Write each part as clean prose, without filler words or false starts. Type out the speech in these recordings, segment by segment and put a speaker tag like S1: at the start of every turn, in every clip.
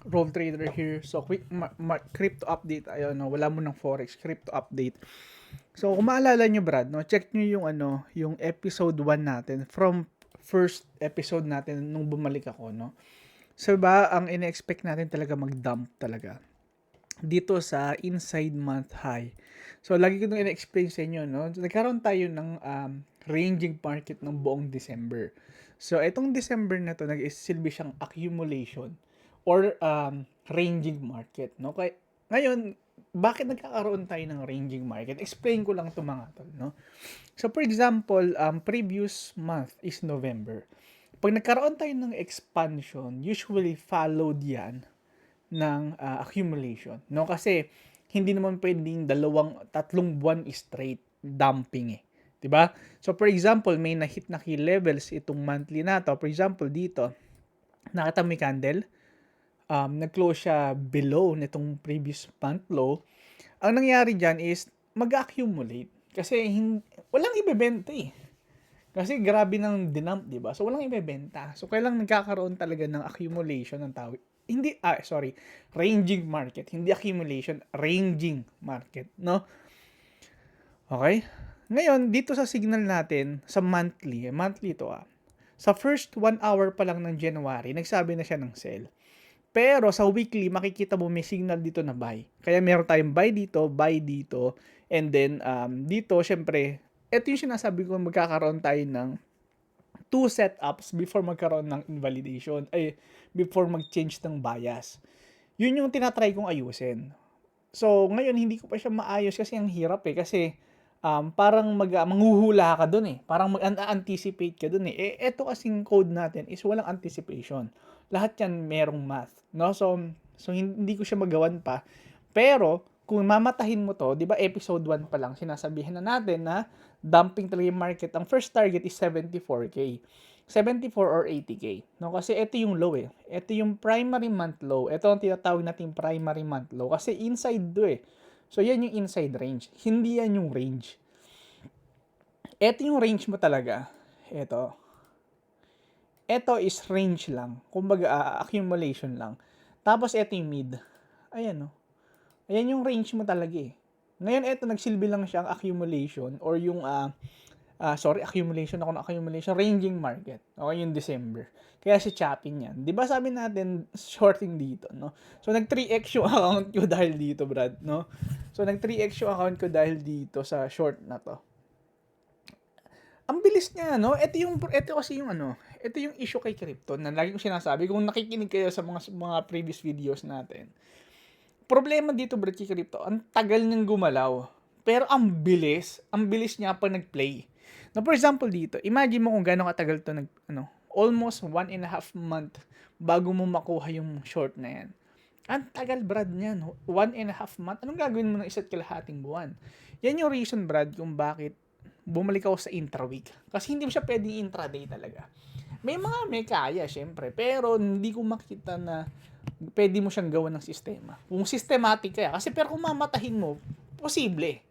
S1: Roll Trader here. So, quick crypto update. Ayun, no, wala mo ng forex, crypto update. So, kung maalala nyo, Brad, no, check nyo yung, yung episode 1 natin from first episode natin nung bumalik ako, no. So, ba, ang ina-expect natin talaga mag-dump talaga dito sa inside month high. So, lagi ko nung ina-explain sa inyo, no, nagkaroon tayo ng ranging market ng buong December. So, itong December na to, nag-silbi siyang accumulation or ranging market, no? Kaya, ngayon, bakit nagkakaroon tayo ng ranging market? Explain ko lang ito mga tol, no? So, for example, previous month is November. Pag nagkaroon tayo ng expansion, usually followed yan ng accumulation, no? Kasi hindi naman pwedeng tatlong buwan straight dumping eh. 'Di ba? So for example, may na-hit na key levels itong monthly na to. For example, dito, nakita mo yung candle, nag-close siya below nitong previous month low. Ang nangyari diyan is mag-accumulate kasi walang ibebenta eh. Kasi grabe ng dinamp, 'di ba? So walang ibebenta. So kailang nagkakaroon talaga ng accumulation ng tawag. Hindi sorry, ranging market, hindi accumulation, ranging market, no? Okay? Ngayon, dito sa signal natin, sa monthly to sa first 1 hour pa lang ng January, nagsabi na siya ng sell. Pero sa weekly, makikita mo may signal dito na buy. Kaya meron tayong buy dito, and then dito, syempre, ito yung sinasabi ko, magkakaroon tayo ng two setups before magkaroon ng invalidation, before mag-change ng bias. Yun yung tinatry kong ayusin. So, ngayon, hindi ko pa siya maayos kasi ang hirap eh. Kasi, parang manghuhula ka dun eh. Parang mag-anticipate ka dun eh. Eto kasing code natin is walang anticipation. Lahat yan merong math. No? So hindi ko siya magawan pa. Pero, kung mamatahin mo to, di ba episode 1 pa lang, sinasabihin na natin na dumping talaga yung market. Ang first target is 74K. 74 or 80K. No? Kasi ito yung low eh. Ito yung primary month low. Ito ang tinatawag natin primary month low. Kasi inside do eh. So, yan yung inside range. Hindi yan yung range. Ito yung range mo talaga. Ito. Ito is range lang. Kumbaga, accumulation lang. Tapos, ito yung mid. Ayan, no? Ayan yung range mo talaga eh. Ngayon, ito, nagsilbi lang siyang accumulation or yung, accumulation, ranging market. Okay, yung December. Kaya si chopping yan. Di ba sabi natin, shorting dito, no? So, nag 3x yung account ko dahil dito, Brad, no? So, nag 3x yung account ko dahil dito sa short na to. Ang bilis niya, no? Ito kasi yung ito yung issue kay crypto na lagi kong sinasabi. Kung nakikinig kayo sa mga previous videos natin, problema dito, Brad, kay crypto, ang tagal niyang gumalaw. Pero ang bilis niya pag nag-play. Na for example dito, imagine mo kung gaano katagal to almost 1.5 month bago mo makuha yung short na yan. Ang tagal, Brad, niyan. 1.5 month. Anong gagawin mo ng isa't kalahating buwan? Yan yung reason, Brad, kung bakit bumalik ako sa intraweek. Kasi hindi mo siya pwedeng intraday talaga. May kaya, syempre. Pero hindi ko makita na pwede mo siyang gawan ng sistema. Kung systematic kaya. Kasi pero kung mamatahin mo, posible.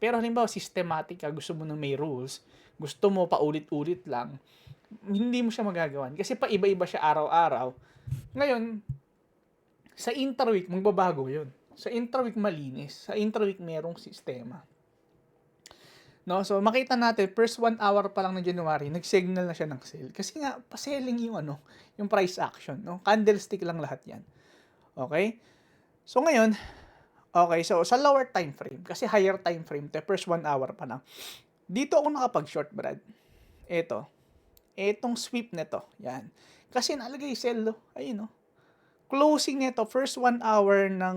S1: Pero halimbawa, systematic ka, gusto mo na may rules, gusto mo paulit-ulit lang, hindi mo siya magagawan. Kasi pa iba-iba siya araw-araw. Ngayon, sa intraweek, magbabago yun. Sa intraweek, malinis. Sa intraweek, merong sistema. No? So, makita natin, first 1 hour pa lang ng January, nag-signal na siya ng sell. Kasi nga, pa-selling yung price action. No? Candlestick lang lahat yan. Okay? So, ngayon, okay, so sa lower time frame, kasi higher time frame, the first 1 hour pa lang, dito ako nakapag-short, Brad. Etong sweep nito, yan. Kasi nalagay sell, ayun, no? Closing nito, first 1 hour ng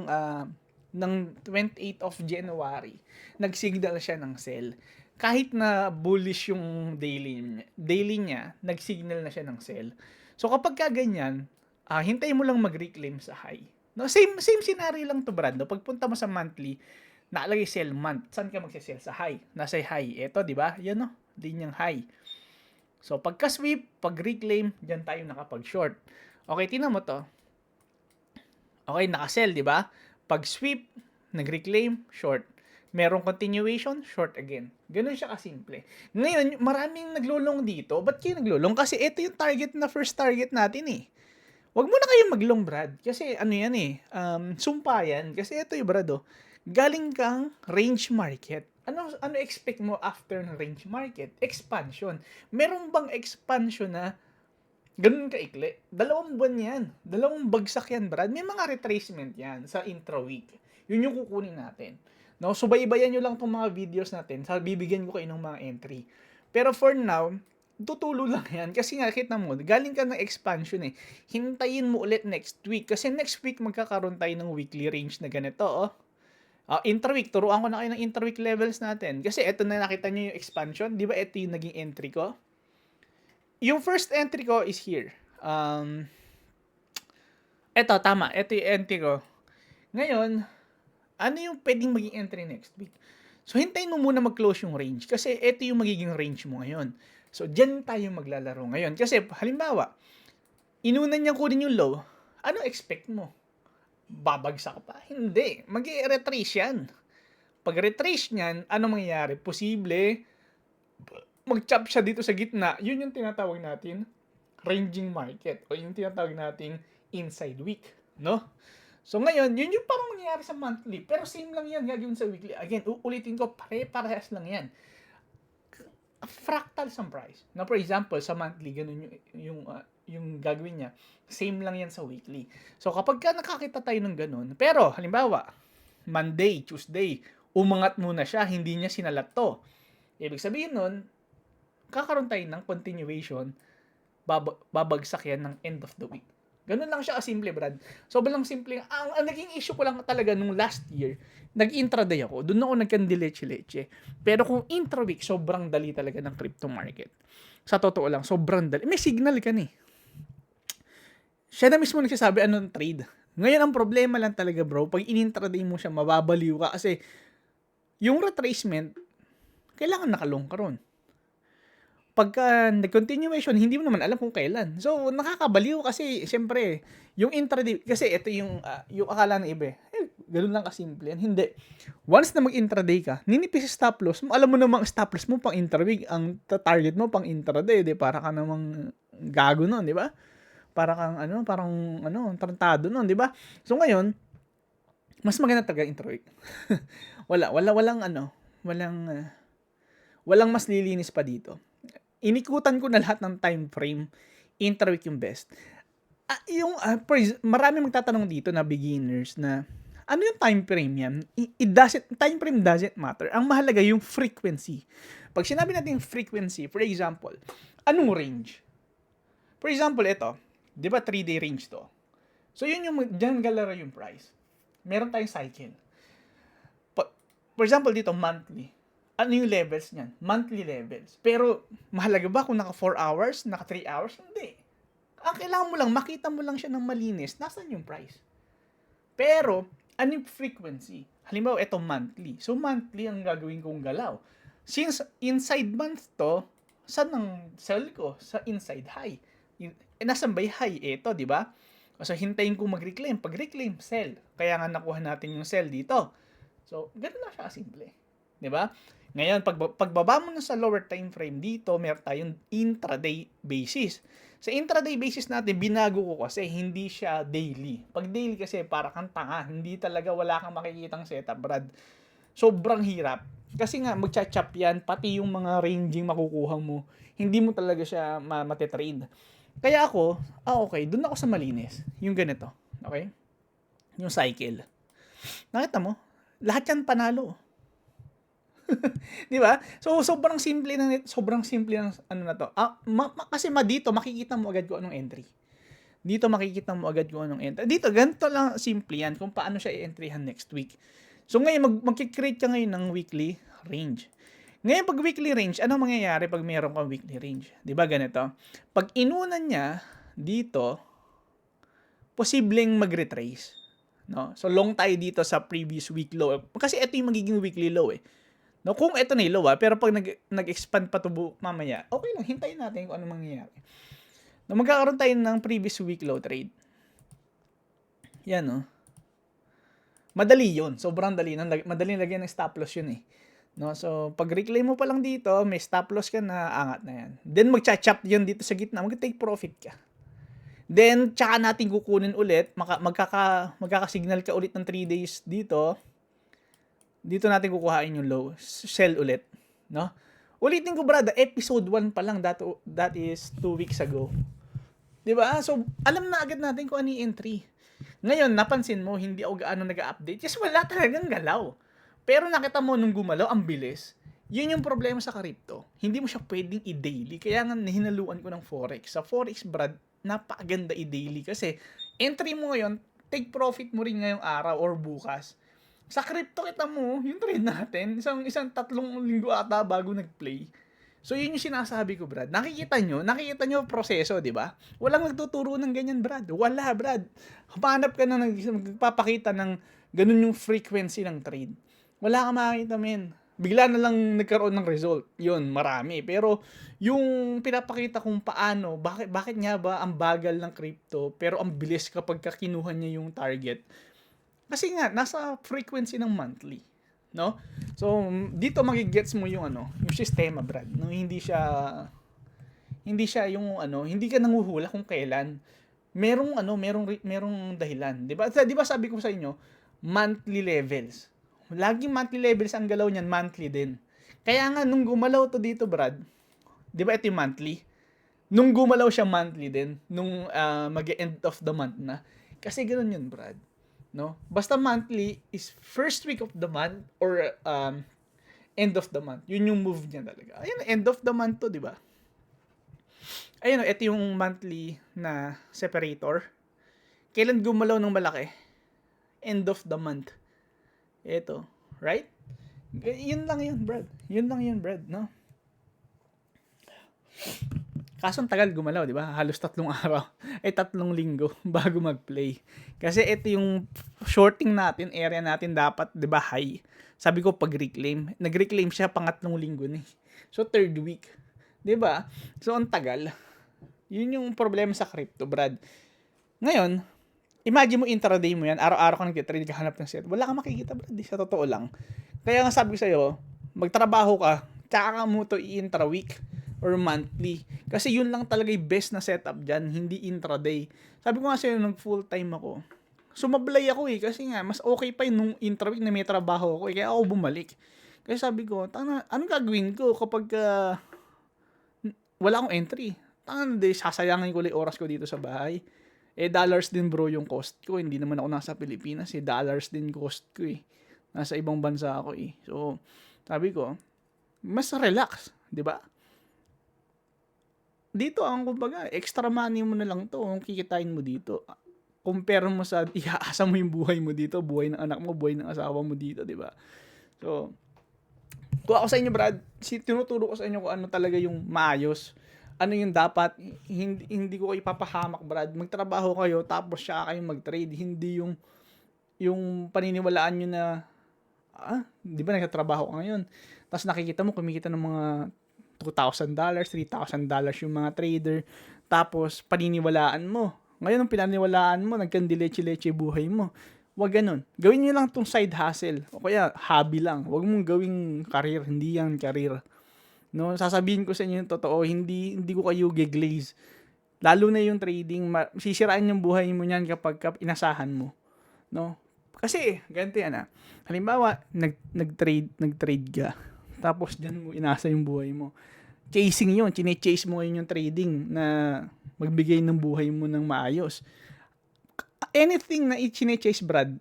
S1: 28th of January, nagsignal siya ng sell. Kahit na bullish yung daily niya, nagsignal na siya ng sell. So kapag ganyan, hintayin mo lang mag-reclaim sa high. No, same scenario lang to, Brad. No? Pagpunta mo sa monthly, nakalagay sell month. Saan ka magse-sell? Sa high. Nasa high. Ito, di ba? Yan, no? Linyang high. So, pagka-sweep, pag-reclaim, dyan tayo nakapag-short. Okay, tingnan mo to. Okay, naka-sell, di ba? Pag-sweep, nag-reclaim, short. Merong continuation, short again. Ganun siya kasimple. Ngayon, maraming naglulong dito. Ba't kayo naglulong? Kasi ito yung target na first target natin eh. Wag muna kayong mag-long, Brad. Kasi ano yan eh, sumpa yan. Kasi ito yung Brad, oh. Galing kang range market. Ano expect mo after ng range market? Expansion. Meron bang expansion na ganun kaikli? 2 buwan yan. 2 bagsak yan, Brad. May mga retracement yan sa intra-week. Yun yung kukunin natin. No? Subaybayan nyo lang itong mga videos natin. Bibigyan ko kayo ng mga entry. Pero for now, tutulo lang yan. Kasi nga, kita mo, galing ka ng expansion eh. Hintayin mo ulit next week. Kasi next week, magkakaroon tayo ng weekly range na ganito, oh. Intra-week, turuan ko na kayo ng intra-week levels natin. Kasi eto na nakita nyo yung expansion. Di ba ito yung naging entry ko? Yung first entry ko is here. Eto, tama. Eto yung entry ko. Ngayon, ano yung pwedeng maging entry next week? So, hintayin mo muna mag-close yung range. Kasi eto yung magiging range mo ngayon. So, dyan tayo maglalaro ngayon. Kasi, halimbawa, inunan niya kunin yung low, ano expect mo? Babagsak pa? Hindi. Mag-retrace yan. Pag retrace niyan, ano mangyayari? Posible, mag-chop siya dito sa gitna. Yun yung tinatawag natin ranging market o yung tinatawag nating inside week. No? So ngayon, yun yung parang mangyayari sa monthly. Pero same lang yan gagawin sa weekly. Again, uulitin ko, pare-parehas lang yan. Fractal sa price. Na for example, sa monthly, ganun yung gagawin niya. Same lang yan sa weekly. So kapag ka nakakita tayo ng ganun, pero halimbawa, Monday, Tuesday, umangat muna siya, hindi niya sinalat to. Ibig sabihin nun, kakaroon tayo ng continuation, babagsak yan ng end of the week. Ganun lang siya kasimple, Brad. Sobrang simple. Ang naging issue ko lang talaga nung last year, nag-intraday ako. Doon ako nagkandileche-leche. Pero kung intra-week, sobrang dali talaga ng crypto market. Sa totoo lang, sobrang dali. May signal ka ni. Siya na mismo nagsasabi anong trade. Ngayon, ang problema lang talaga, bro, pag in-intraday mo siya, mababaliw ka. Kasi, yung retracement, kailangan nakalong ka ron. Pagka nag-continuation, hindi mo naman alam kung kailan. So, nakakabaliw kasi, siyempre, yung intraday, kasi ito yung akala ng iba, ganun lang kasimple yan. Hindi. Once na mag-intraday ka, ninipis stop loss, alam mo namang stop loss mo pang intraday, ang target mo pang intraday, di? Para ka namang gago nun, di ba? Para kang, tarantado nun, di ba? So, ngayon, mas maganda talaga intraday. Walang mas lilinis pa dito. Inikutan ko na lahat ng time frame, intra-week yung best. Marami magtatanong dito na beginners na, ano yung time frame yan? Time frame doesn't matter. Ang mahalaga yung frequency. Pag sinabi natin frequency, for example, anong range? For example, ito, di ba 3-day range to? So yun yung, dyan galera yung price. Meron tayong cycle. For example, dito, monthly. Ano yung levels niyan? Monthly levels. Pero, mahalaga ba kung naka 4 hours, naka 3 hours? Hindi. Ang kailangan mo lang, makita mo lang siya ng malinis, nasan yung price. Pero, ano yung frequency? Halimbawa, ito monthly. So, monthly ang gagawin kong galaw. Since inside month to, saan ang sell ko? Sa inside high. Nasaan ba yung high? Ito, di ba? So, hintayin kong mag-reclaim. Pag reclaim, sell. Kaya nga nakuha natin yung sell dito. So, ganun lang siya simple. Di ba? Ngayon, pagbaba mo na sa lower time frame dito, meron tayong intraday basis. Sa intraday basis natin, binago ko kasi hindi siya daily. Pag daily kasi, para kang tanga. Hindi talaga, wala kang makikitang setup, Brad. Sobrang hirap. Kasi nga, magcha-chop yan, pati yung mga ranging makukuha mo, hindi mo talaga siya matetrade. Kaya ako, okay, dun ako sa malinis. Yung ganito. Okay? Yung cycle. Nakita mo? Lahat yan panalo. Di ba? So sobrang simple ng ano na to. Kasi dito makikita mo agad kung anong entry. Dito makikita mo agad kung anong entry. Dito ganito lang simple yan kung paano siya i-entryhan next week. So ngayon magki-create ka ngayon ng weekly range. Ngayon pag weekly range, ano mangyayari pag mayroon kang weekly range? Di ba ganito? Pag inunan niya dito, posibleng mag-retrace. No? So long tayo dito sa previous week low. Kasi ito yung magiging weekly low eh. No, kung ito na yung low, pero pag nag-expand pa to mamaya, okay lang, hintayin natin kung ano mangyayari. No, magkakaroon tayo ng previous week low trade. Yan, no. Madali yun. Sobrang dali. Madali lagyan ng stop loss yun eh. No, so, pag reclaim mo pa lang dito, may stop loss ka na, angat na yan. Then, magcha-chop yun dito sa gitna, mag-take profit ka. Then, tsaka natin kukunin ulit, magkaka-signal ka ulit ng 3 days dito. Dito natin kukuhain yung low. Sell ulit. No? Ulitin ko, brad, episode 1 pa lang, that is 2 weeks ago. Diba? So, alam na agad natin kung ano yung entry. Ngayon, napansin mo, hindi ako gaano nag-update. Yes, wala talagang galaw. Pero nakita mo nung gumalaw, ang bilis. Yun yung problema sa crypto. Hindi mo siya pwedeng i-daily. Kaya nga hinaluan ko ng Forex. Sa Forex, brad, napakaganda i-daily. Kasi, entry mo ngayon, take profit mo rin ngayong araw or bukas. Sa crypto, kita mo, yung trade natin, isang 3 linggo ata bago nag-play. So, yun yung sinasabi ko, Brad. Nakikita nyo proseso, di ba? Walang nagtuturo ng ganyan, Brad. Wala, Brad. Humanap ka na magpapakita ng ganun yung frequency ng trade. Wala ka makakita, men. Bigla na lang nagkaroon ng result. Yun, marami. Pero, yung pinapakita kung paano, bakit nga ba ang bagal ng crypto, pero ang bilis kapag kinuha niya yung target. Kasi nga, nasa frequency ng monthly. No? So, dito magigets mo yung yung sistema, Brad. No, hindi siya yung hindi ka nanguhula kung kailan. Merong dahilan, 'di ba? 'Di ba sabi ko sa inyo, monthly levels. Laging monthly levels ang galaw niyan, monthly din. Kaya nga nung gumalaw to dito, Brad, 'di ba ito yung monthly? Nung gumalaw siya monthly din, nung mag-end of the month na. Kasi ganoon yun, Brad. No? Basta monthly is first week of the month or end of the month. Yun yung move niya talaga. Ayun, end of the month to, di ba? Ayun, ito yung monthly na separator. Kailan gumalaw ng malaki? End of the month. Ito, right? Yun lang yun, Brad, no? Kaso tagal gumalaw, di ba? Halos 3 araw. 3 linggo bago mag-play. Kasi ito yung shorting natin, area natin dapat, di ba, high. Sabi ko pag-reclaim. Nag-reclaim siya 3 linggo ni. So, 3rd week. Di ba? So, ang tagal. Yun yung problema sa crypto, Brad. Ngayon, imagine mo intraday mo yan, araw-araw ka nag-trade, kahanap ng set. Wala kang makikita, Brad. Sa totoo lang. Kaya nga sabi ko sa'yo, magtrabaho ka, tsaka mo to i-intra-week or monthly. Kasi yun lang talaga yung best na setup dyan, hindi intraday. Sabi ko nga sa'yo, nung full time ako, sumablay ako kasi nga, mas okay pa yun nung intra-week na may trabaho ako kaya ako bumalik. Kasi sabi ko, anong gagawin ko kapag wala akong entry? Sasayangin ko ulit oras ko dito sa bahay. Dollars din bro yung cost ko. Hindi naman ako nasa Pilipinas. Dollars din cost ko Nasa ibang bansa ako So, sabi ko, mas relax. Di ba? Dito ang kumbaga, extra money mo na lang to. Kung kikitain mo dito. Compare mo sa iaasa mo yung buhay mo dito. Buhay ng anak mo, buhay ng asawa mo dito. Di ba? So, kung ako sa inyo, Brad, tinuturo ko sa inyo kung ano talaga yung maayos. Ano yung dapat, hindi ko ipapahamak, Brad. Magtrabaho kayo, tapos siya kayong mag-trade. Hindi yung paniniwalaan nyo na, di ba nagtatrabaho ka ngayon? Tapos nakikita mo, kumikita ng mga $2,000, $3,000 yung mga trader. Tapos, paniniwalaan mo. Ngayon, ang pinaniwalaan mo, nagkandileche-leche buhay mo. Huwag ganun. Gawin nyo lang tong side hustle. O kaya, hobby lang. Huwag mong gawing career. Hindi yan career. No, sasabihin ko sa inyo yung totoo, hindi ko kayo giglaze. Lalo na yung trading, sisirain yung buhay mo niyan kapag inasahan mo. No? Kasi, ganito yan halimbawa, nag-trade ka. Tapos diyan mo inasa yung buhay mo. Chasing yun, chine-chase mo yung trading na magbigay ng buhay mo ng maayos. Anything na i-chine-chase, Brad,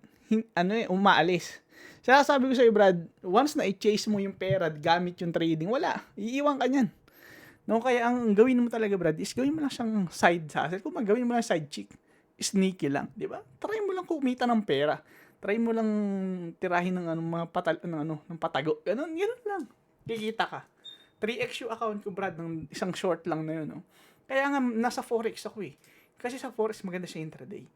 S1: umaalis. Sabi ko sa'yo, Brad, once na i-chase mo yung pera gamit yung trading, wala. Iiwan ka niyan. No, kaya ang gawin mo talaga, Brad, is gawin mo lang siyang side hustle. Kung gawin mo lang side chick, sneaky lang, di ba? Try mo lang kumita ng pera. Try mo lang tirahin ng mga ng patago. Ganun lang. Kikita ka. 3x yung account ko, Brad, ng isang short lang na yun. No? Kaya nga, nasa Forex ako Kasi sa Forex, maganda siya intraday.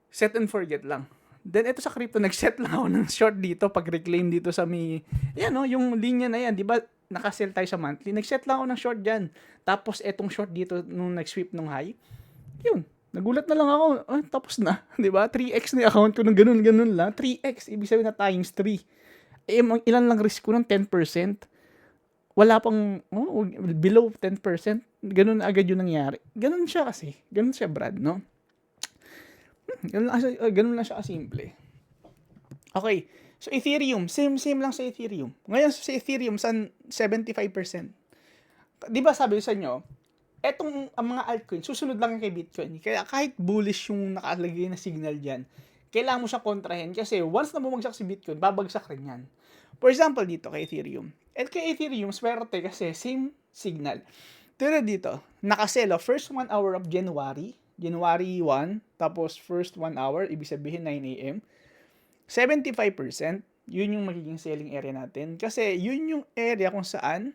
S1: Set and forget lang. Then, ito sa crypto, nag-set lang ako ng short dito, pag-reclaim dito sa yung linya na yan, di ba, nakasell tayo sa monthly, nag-set lang ako ng short dyan. Tapos, etong short dito, nung nag-sweep nung high, yun, nagulat na lang ako, tapos na, di ba, 3x na yung account ko, nung ganun lang, 3x, ibig sabihin na times 3. Ilan lang risk ko ng 10%, wala pang below 10%, ganun agad yung nangyari. Ganun siya kasi. Ganun siya, Brad, no? Ganun lang siya kasimple. Okay. So, Ethereum. Same lang sa Ethereum. Ngayon, sa Ethereum, 75%. Di ba sabi sa inyo, ang mga altcoins, susunod lang kay Bitcoin. Kaya kahit bullish yung nakalagay na signal dyan, kailangan mo siyang kontrahin kasi once na bumagsak si Bitcoin, babagsak rin yan. For example, dito kay Ethereum. At kay Ethereum, swerte kasi same signal. Pero dito, nakaselo, first 1 hour of January 1, tapos first 1 hour, ibig sabihin 9 a.m., 75%, yun yung magiging selling area natin. Kasi yun yung area kung saan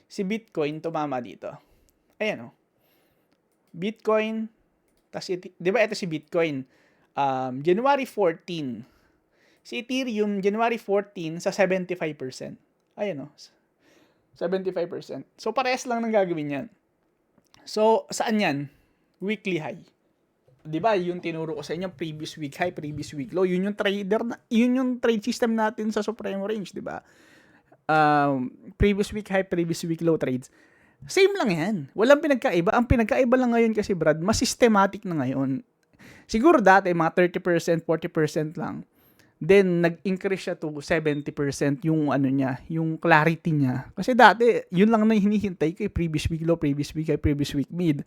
S1: si Bitcoin tumama dito. Ayan o. Bitcoin, di ba ito si Bitcoin? January 14. Si Ethereum, January 14 sa 75%. Ayan o. 75%. So, parehas lang ng gagawin yan. So, saan yan? Weekly high. Diba, yung tinuro ko sa inyo, previous week high, previous week low. Yun yung trade system natin sa Supremo Range, diba? Previous week high, previous week low trades. Same lang yan. Walang pinagkaiba. Ang pinagkaiba lang ngayon kasi, Brad, mas systematic na ngayon. Siguro dati, mga 30%, 40% lang. Then, nag-increase siya to 70% yung yung clarity niya. Kasi dati, yun lang na hinihintay ko, previous week low, previous week high, previous week mid.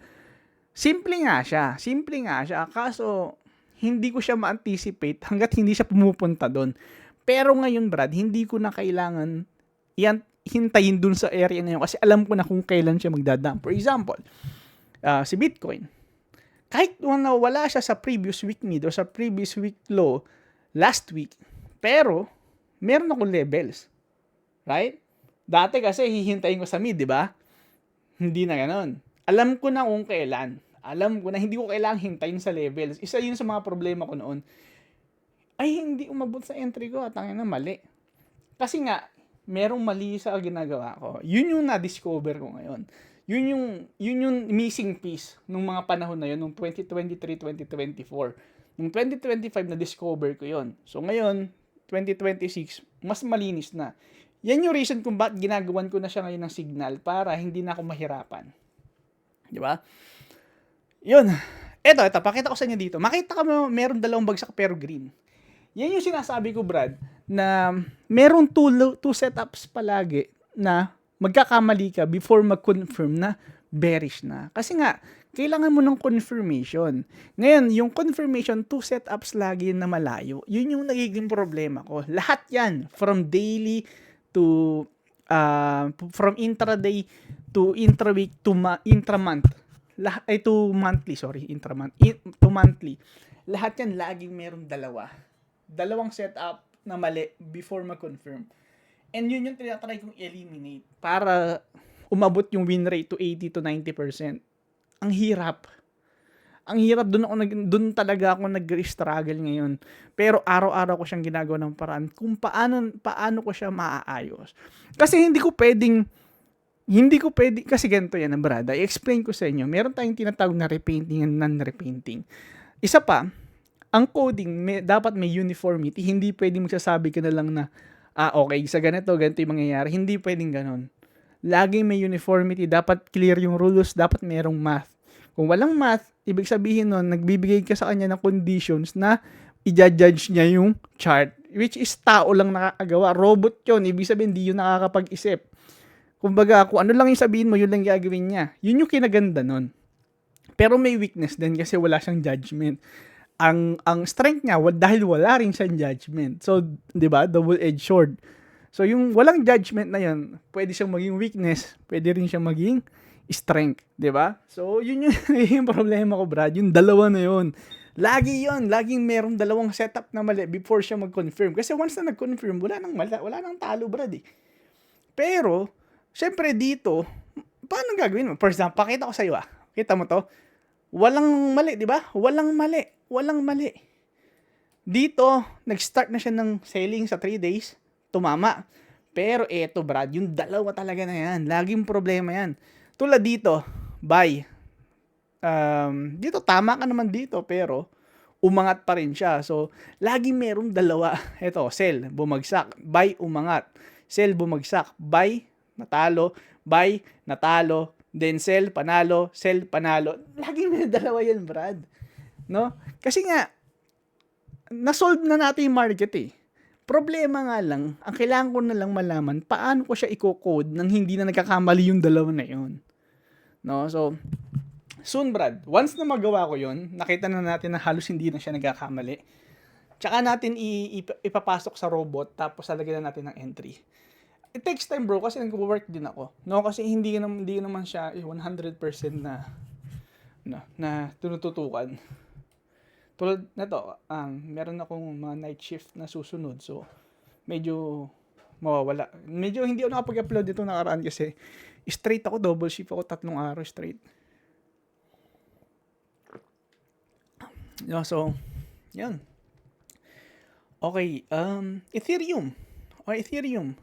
S1: Simple nga siya. Kaso, hindi ko siya ma-anticipate hanggat hindi siya pumupunta doon. Pero ngayon, Brad, hindi ko na kailangan hintayin dun sa area na yun kasi alam ko na kung kailan siya magdadump. For example, si Bitcoin, kahit wala siya sa previous week mid o sa previous week low last week, pero meron akong levels. Right? Dati kasi hihintayin ko sa mid, di ba? Hindi na ganon. Alam ko na kung kailan. Alam ko na hindi ko kailangang hintayin sa levels. Isa yun sa mga problema ko noon. Ay, hindi umabot sa entry ko. Tangin na mali. Kasi nga, merong mali sa ginagawa ko. Yun yung na-discover ko ngayon. Yun yung missing piece nung mga panahon na yun, nung 2023, 2024. Nung 2025 na-discover ko yun. So ngayon, 2026, mas malinis na. Yan yung reason kung bakit ginagawan ko na siya ngayon ng signal para hindi na ako mahirapan. Di ba? Yun. Ito, pakita ko sa inyo dito. Makita ka mo, meron dalawang bagsak pero green. Yan yung sinasabi ko, Brad, na meron two setups palagi na magkakamali ka before mag-confirm na bearish na. Kasi nga, kailangan mo ng confirmation. Ngayon, yung confirmation, two setups lagi na malayo. Yun yung nagiging problema ko. Lahat yan, from daily to, from intraday to intra-week to intra-month. To monthly, intra-month. To monthly. Lahat yan, laging meron dalawang setup na mali before mag-confirm. And yun yung tinatry kong eliminate para umabot yung win rate to 80 to 90%. Ang hirap. Doon talaga ako nag-struggle ngayon. Pero araw-araw ko siyang ginagawa ng paraan kung paano ko siya maaayos. Kasi hindi ko pwedeng, kasi ganito yan, Brad. I-explain ko sa inyo. Meron tayong tinatawag na repainting and non-repainting. Isa pa, ang coding, dapat may uniformity. Hindi pwedeng magsasabi ka na lang na, okay, sa ganito yung mangyayari. Hindi pwedeng ganon. Laging may uniformity. Dapat clear yung rules. Dapat merong math. Kung walang math, ibig sabihin nun, nagbibigay ka sa kanya ng conditions na i-judge niya yung chart. Which is tao lang nakakagawa. Robot yun. Ibig sabihin, hindi yun nakakapag-isip. Kumbaga, kung ano lang yung sabihin mo, yun lang gagawin niya. Yun yung kinaganda nun. Pero may weakness din kasi wala siyang judgment. Ang strength niya, dahil wala rin siyang judgment. So, di ba? Double-edged sword. So, yung walang judgment na yun, pwede siyang maging weakness, pwede rin siyang maging strength. Di ba? So, yun yung problema ko, Brad. Yung dalawa na yun. Laging merong dalawang setup na mali before siya mag-confirm. Kasi once na nag-confirm, wala nang talo, Brad eh. Pero, syempre dito, paano gagawin mo? For example, pakita ko sa iyo Kita mo to? Walang mali, di ba? Walang mali. Dito, nag-start na siya ng selling sa 3 days. Tumama. Pero eto, Brad, yung dalawa talaga na yan. Laging problema yan. Tulad dito, buy. Dito, tama ka naman dito, pero umangat pa rin siya. So, laging merong dalawa. Eto, sell, bumagsak. Buy, umangat. Sell, bumagsak. Buy, natalo, buy, natalo, then sell, panalo, sell, panalo. Laging may dalawa yan, Brad. No? Kasi nga, na-solve na natin yung market eh. Problema nga lang, ang kailangan ko na lang malaman, paano ko siya i-code nang hindi na nagkakamali yung dalawa na yun. No? So, soon, Brad, once na magawa ko yun, nakita na natin na halos hindi na siya nagkakamali. Tsaka natin ipapasok sa robot, tapos lalagyan na natin ng entry. It takes time, bro, kasi nag-work din ako. No, kasi hindi naman siya 100% na tinututukan. Tulad na to, meron akong mga night shift na susunod. So, medyo mawawala. Medyo hindi ako nakapag-upload dito nakaraan kasi straight ako, double shift ako, 3 araw straight. So, yan. Okay, Ethereum. Ethereum.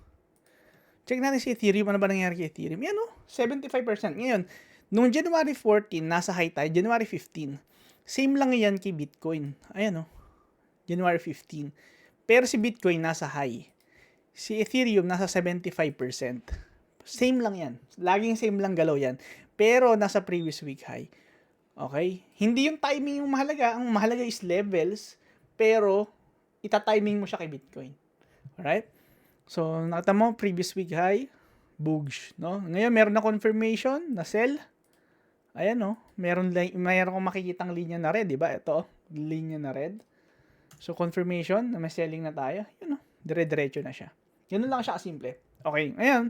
S1: Check natin si Ethereum. Ano ba nangyari kay Ethereum? Yan 75%. Ngayon, nung January 14, nasa high tayo. January 15, same lang yan kay Bitcoin. Ayan January 15. Pero si Bitcoin nasa high. Si Ethereum nasa 75%. Same lang yan. Laging same lang galaw yan. Pero nasa previous week high. Okay? Hindi yung timing yung mahalaga. Ang mahalaga is levels. Pero, ita-timing mo siya kay Bitcoin. Alright? So, nakita mo, previous week high, bugs, no? Ngayon, meron na confirmation na sell. Ayan, meron kong makikitang linya na red, di ba? Ito, linya na red. So, confirmation na may selling na tayo. Yun, dire-diretso na siya. Ganun lang siya kasimple. Okay, ngayon,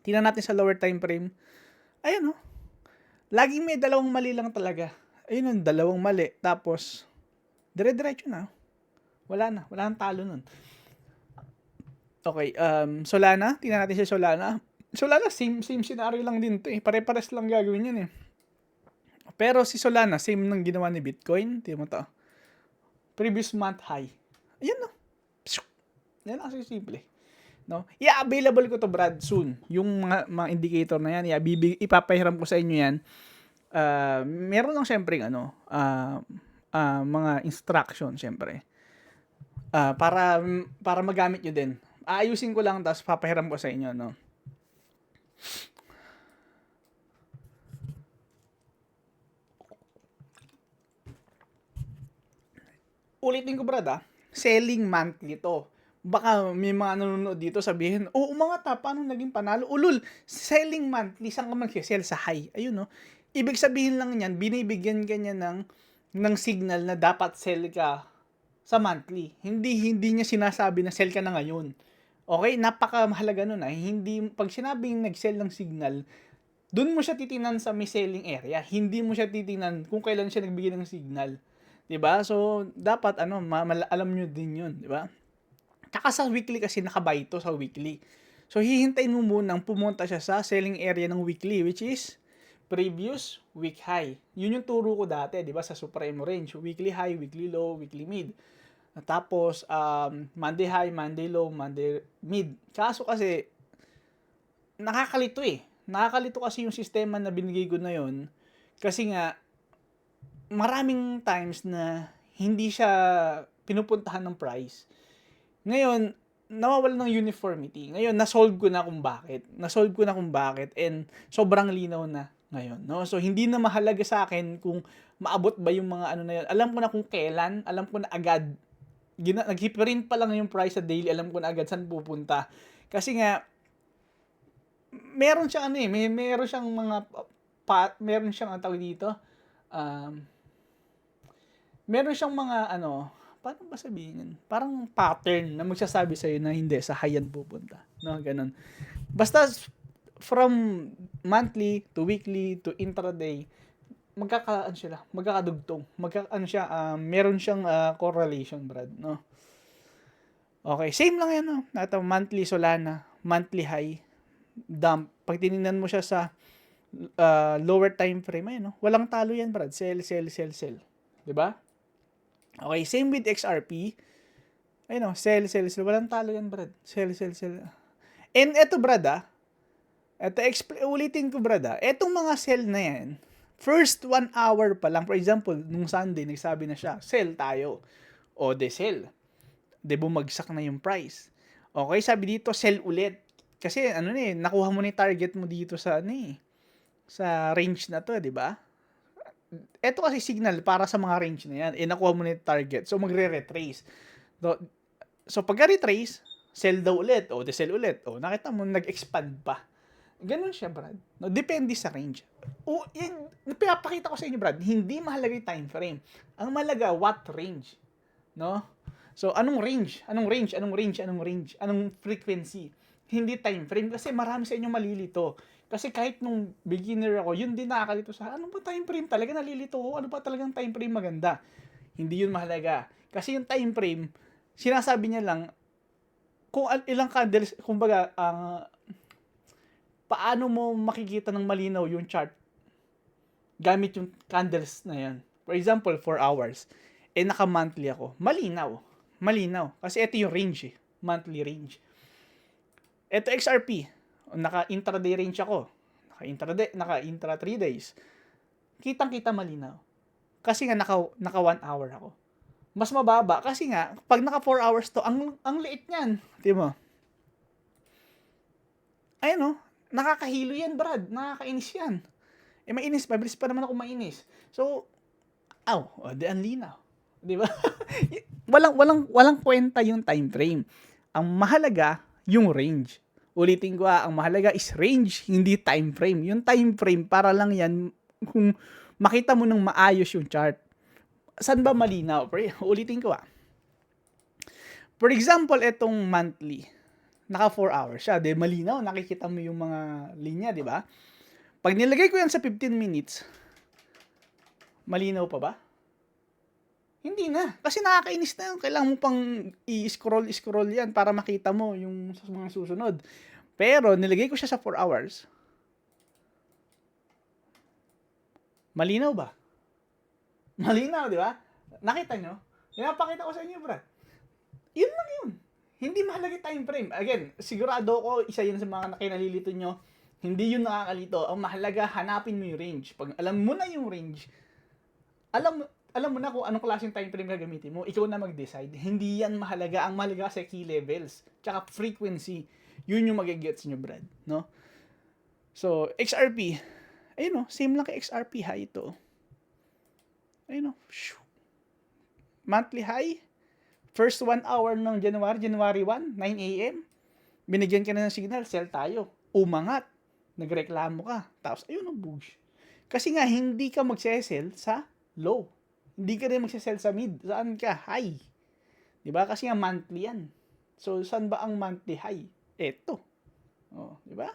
S1: tingnan natin sa lower time frame. Ayan, laging may dalawang mali lang talaga. Ayun, dalawang mali. Tapos, dire-diretso na. Wala nang talo nun. Okay, Solana. Tingnan natin si Solana. Solana, same scenario lang din to eh. Pare-pares lang gagawin yan eh. Pero si Solana, same nang ginawa ni Bitcoin. Tingnan mo to. Previous month high. Ayan Yan lang kasi simple. No? I-available ko to, Brad, soon. Yung mga indicator na yan, ipapahiram ko sa inyo yan. Meron lang syempre mga instruction syempre. Para magamit nyo din. Aayusin ko lang, tapos papahiram ko sa inyo, no? Ulitin ko, Brad, selling monthly to. Baka may mga nanonood dito sabihin, umangat paano naging panalo? Ulul, selling monthly, saan ka mag-sell sa high? Ayun, Ibig sabihin lang niyan, binibigyan ka niya ng signal na dapat sell ka sa monthly. Hindi niya sinasabi na sell ka na ngayon. Okay, napakamahalaga nun Hindi, pag sinabing nag-sell ng signal, dun mo siya titingnan sa may selling area. Hindi mo siya titingnan kung kailan siya nagbigay ng signal. 'Di ba? So, dapat alam nyo din yun, 'di ba? Tsaka sa weekly kasi nakabuy ito sa weekly. So, hihintayin mo munang pumunta siya sa selling area ng weekly, which is previous week high. Yun yung turo ko dati, 'di ba, sa Supremo Range. Weekly high, weekly low, weekly mid. Tapos, Monday high, Monday low, Monday mid. Kaso kasi, nakakalito eh. Nakakalito kasi yung sistema na binigay ko na yun. Kasi nga, maraming times na hindi siya pinupuntahan ng price. Ngayon, nawawala ng uniformity. Ngayon, nasolve ko na kung bakit. And sobrang linaw na ngayon. No? So, hindi na mahalaga sa akin kung maabot ba yung mga na yun. Alam ko na kung kailan. Alam ko na agad. Nag-print pa lang yung price sa daily, alam ko na agad saan pupunta. Kasi nga, meron siyang meron siyang meron siyang tawag dito, meron siyang mga paano ba sabihin yun? Parang pattern na magsasabi sa'yo na hindi, sa high yan pupunta. No, ganun. Basta, from monthly to weekly to intraday, magkakadugtong. Meron siyang correlation, Brad, no? Okay, same lang yan, Ito, monthly Solana, monthly high, dump. Pag tinignan mo siya sa lower time frame, walang talo yan, Brad. Sell. 'Di ba? Okay, same with XRP. Sell. Walang talo yan, Brad. Sell. And eto, Brad, ulitin ko, Brad, etong mga sell na yan, first 1 hour pa lang, for example, nung Sunday, nagsabi na siya, sell tayo. O, sell. Bumagsak na yung price. Okay, sabi dito, sell ulit. Kasi nakuha mo na yung target mo dito sa sa range na to, di ba? Ito kasi signal para sa mga range na yan. Nakuha mo na yung target. So, magre-retrace. So, pagka-retrace, sell daw ulit. O, de-sell ulit. O, nakita mo, nag-expand pa. Ganun siya, Brad. No, depende sa range. O, yan, pinapakita ko sa inyo, Brad, hindi mahalaga yung time frame. Ang mahalaga, what range. No? So, anong range? Anong range? Anong range? Anong range? Anong frequency? Hindi time frame. Kasi marami sa inyo malilito. Kasi kahit nung beginner ako, yun din nakakalito sa, ano ba time frame talaga nalilito ko? Ano ba talagang time frame maganda? Hindi yun mahalaga. Kasi yung time frame, sinasabi niya lang, kung ilang candles, kumbaga, paano mo makikita ng malinaw yung chart gamit yung candles na yan. For example, 4 hours. Naka-monthly ako. Malinaw. Malinaw. Kasi ito yung range eh. Monthly range. Ito XRP. Naka-intraday range ako. Naka-intra 3 days. Kitang-kita malinaw. Kasi nga naka 1 hour ako. Mas mababa kasi nga pag naka 4 hours to, ang liit niyan. Di mo? Ayun nakakahilo yan, Brad. Nakakainis yan. Mainis. Mabilis pa naman ako mainis. So, di ang linaw. Di ba? walang kwenta yung time frame. Ang mahalaga, yung range. Ulitin ko ang mahalaga is range, hindi time frame. Yung time frame, para lang yan kung makita mo ng maayos yung chart. Saan ba malinaw? Ulitin ko For example, itong monthly. Naka 4 hours siya. Di malinaw, nakikita mo yung mga linya, di ba? Pag nilagay ko yan sa 15 minutes, malinaw pa ba? Hindi na. Kasi nakakainis na yun. Kailangan mo pang i-scroll yan para makita mo yung mga susunod. Pero, nilagay ko siya sa 4 hours. Malinaw ba? Malinaw, di ba? Nakita nyo? Pinapakita ko sa inyo, bro. Yun lang yun. Hindi mahalaga time frame. Again, sigurado ko, isa yun sa mga nakinalilito nyo. Hindi yun nakakalito. Ang mahalaga, hanapin mo yung range. Pag alam mo na yung range, alam mo na kung anong klaseng time frame gagamitin mo, ikaw na mag-decide. Hindi yan mahalaga. Ang mahalaga sa key levels. Tsaka frequency. Yun yung magigets nyo, Brad. No? So, XRP. Ayun same lang kay XRP high ito. Ayun monthly high. First 1 hour ng January 1, 9 a.m. Binigyan ka na ng signal, sell tayo. Umangat. Nagreklamo ka. Tapos, bush. Kasi nga, hindi ka magsesell sa low. Hindi ka rin magsesell sa mid. Saan ka? High. Diba? Kasi nga, monthly yan. So, saan ba ang monthly high? Eto. Diba?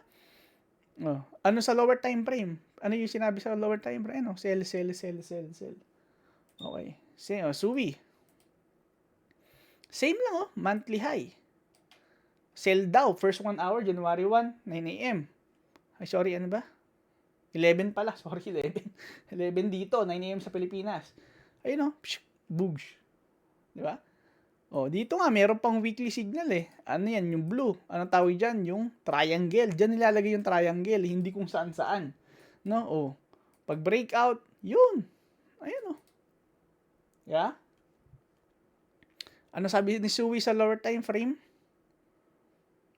S1: Ano sa lower time frame? Ano yung sinabi sa lower time frame? Sell. Okay. SUI. Same lang monthly high. Sell daw, first 1 hour, January 1, 9 a.m. Ay, sorry, ano ba? 11 pala, sorry, 11. 11 dito, 9 a.m. sa Pilipinas. Ayun boosh. Di ba? Dito nga, meron pang weekly signal eh. Ano yan, yung blue. Anong tawag dyan? Yung triangle. Diyan nilalagay yung triangle, hindi kung saan-saan. No? Pag breakout, yun. Ayun Yeah? Ano sabi ni Sui sa lower time frame?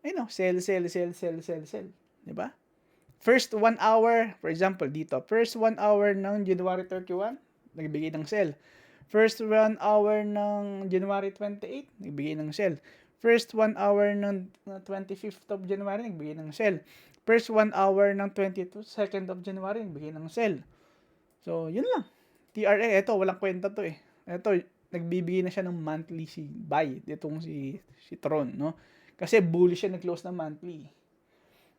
S1: Ayun sell. Diba? First 1 hour, for example, dito. First 1 hour ng January 31, nagbigay ng sell. First 1 hour ng January 28, nagbigay ng sell. First 1 hour ng 25th of January, nagbigay ng sell. First 1 hour ng 22nd of January, nagbigay ng sell. So, yun lang. TRA, eto, walang kwenta to eh. Eto, nagbibigay na siya ng monthly buy. Itong si Tron, no? Kasi bullish siya nag-close na monthly.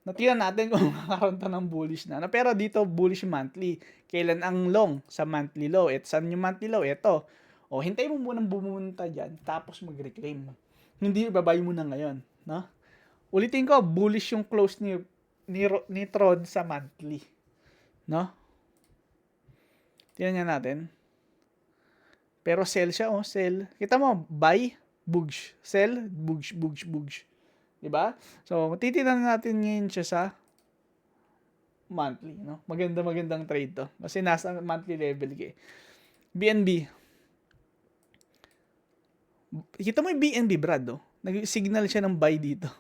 S1: Natingnan natin kung makakaroon to ng bullish na. Pero dito, bullish monthly. Kailan ang long? Sa monthly low. Saan yung monthly low? Ito. Hintay mo munang bumunta dyan, tapos mag-reclaim. Hindi ibabay mo na ngayon. No? Ulitin ko, bullish yung close ni Tron sa monthly. No? Tingnan natin. Pero sell siya, sell. Kita mo, buy, bugsh. Sell, bugsh. Diba? So, titinan natin ngayon siya sa monthly, no? Magandang trade to. Kasi nasa monthly level ka. BNB. Kita mo yung BNB, Brad, Nag-signal siya ng buy dito.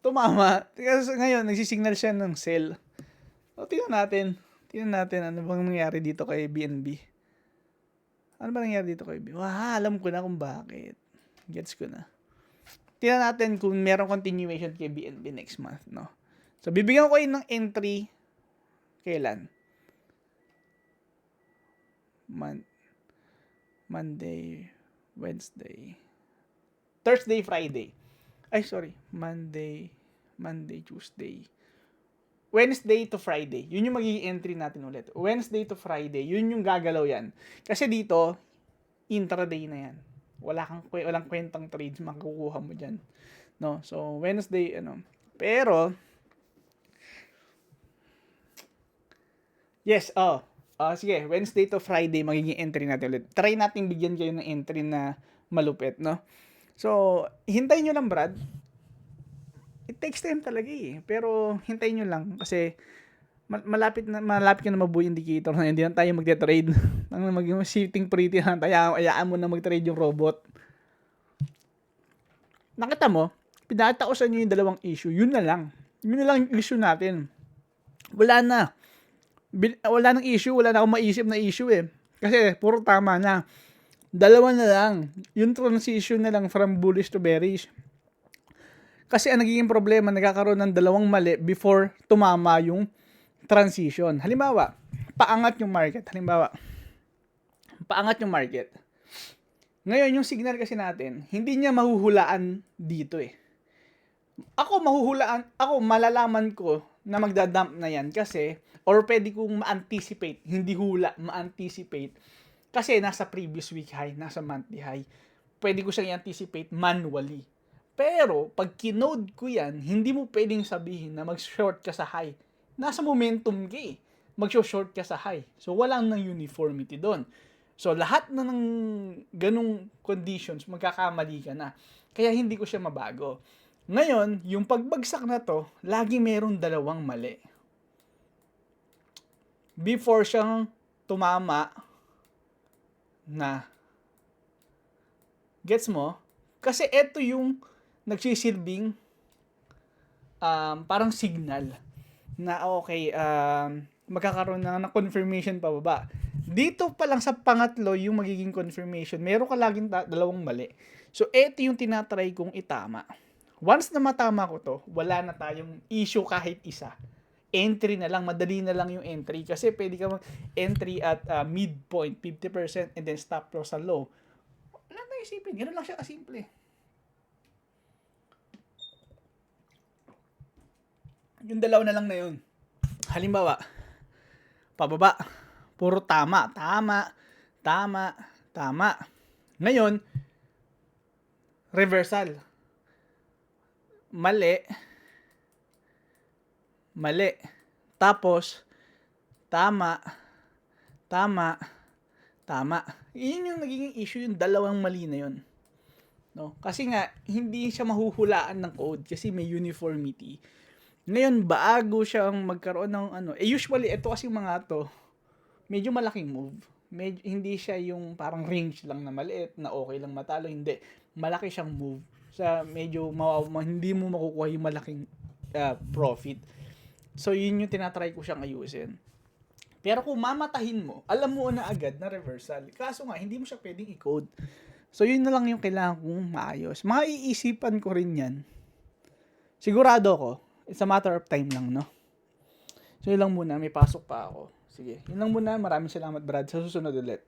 S1: tumama. Kasi ngayon, nagsisignal siya ng sell. So, tingnan natin. Ano bang nangyari dito kay BNB. Ano ba nangyari dito kay BNB? Alam ko na kung bakit. Gets ko na. Tingnan natin kung merong continuation kay BNB next month, no? So, bibigyan ko kayo ng entry. Kailan? Monday, Wednesday, Thursday, Friday. Ay, sorry. Monday, Tuesday. Wednesday to Friday. Yun yung magiging entry natin ulit. Wednesday to Friday. Yun yung gagalaw yan. Kasi dito, intraday na yan. Walang kwentang trades makukuha mo dyan. No? So, Wednesday, Pero, yes, sige, Wednesday to Friday magiging entry natin ulit. Try natin bigyan kayo ng entry na malupit, no? So, hintayin nyo lang, Brad. It takes time talaga eh. Pero, hintayin nyo lang kasi malapit ka na mabuo yung indicator na hindi na tayo magte-trade. Ang maging shifting pretty lang tayo. Ayaan mo na mag-trade yung robot. Nakita mo, pinatausan nyo yung dalawang issue. Yun na lang yung issue natin. Wala nang issue, wala na akong maisip na issue eh. Kasi puro tama na. Dalawa na lang. Yung transition na lang from bullish to bearish. Kasi ang nagiging problema, nagkakaroon ng dalawang mali before tumama yung transition. Halimbawa, paangat yung market. Ngayon, yung signal kasi natin, hindi niya mahuhulaan dito eh. Ako malalaman ko na magdadump na yan kasi, or pwede kong ma-anticipate, hindi hula, ma-anticipate. Kasi nasa previous week high, nasa monthly high. Pwede ko siyang i-anticipate manually. Pero, pag kinode ko yan, hindi mo pwedeng sabihin na mag-short ka sa high. Nasa momentum ka eh. Mag-short ka sa high. So, walang nang uniformity doon. So, lahat na ng ganung conditions, magkakamali ka na. Kaya hindi ko siya mabago. Ngayon, yung pagbagsak na to, lagi merong dalawang mali. Before siyang tumama na. Gets mo? Kasi ito yung nagsisilbing parang signal na okay, magkakaroon na confirmation pababa. Dito pa lang sa pangatlo yung magiging confirmation, meron ka laging dalawang mali. So, ito yung tinatry kong itama. Once na matama ko to, wala na tayong issue kahit isa. Entry na lang, madali na lang yung entry. Kasi pwede ka entry at midpoint, 50%, and then stop loss sa low. Wala na isipin, ganoon lang siya kasimple. Yung dalawa na lang na yun. Halimbawa, pababa, puro tama. Ngayon, reversal. Mali. Tapos, tama. Yun yung nagiging issue, yung dalawang mali na yun. No? Kasi nga, hindi siya mahuhulaan ng code kasi may uniformity. Ngayon, bago siyang magkaroon ng usually, ito kasi mga to, medyo malaking move. Hindi siya yung parang range lang na maliit, na okay lang matalo. Hindi. Malaki siyang move. Sa medyo, hindi mo makukuha yung malaking profit. So, yun yung tinatry ko siyang ayusin. Pero kung mamatahin mo, alam mo na agad na reversal. Kaso nga, hindi mo siya pwedeng i-code. So, yun na lang yung kailangan kong maayos. Maiisipan ko rin yan. Sigurado ko, it's a matter of time lang, no? So, yun lang muna. May pasok pa ako. Sige. Yun lang muna. Maraming salamat, Brad. Sa susunod ulit.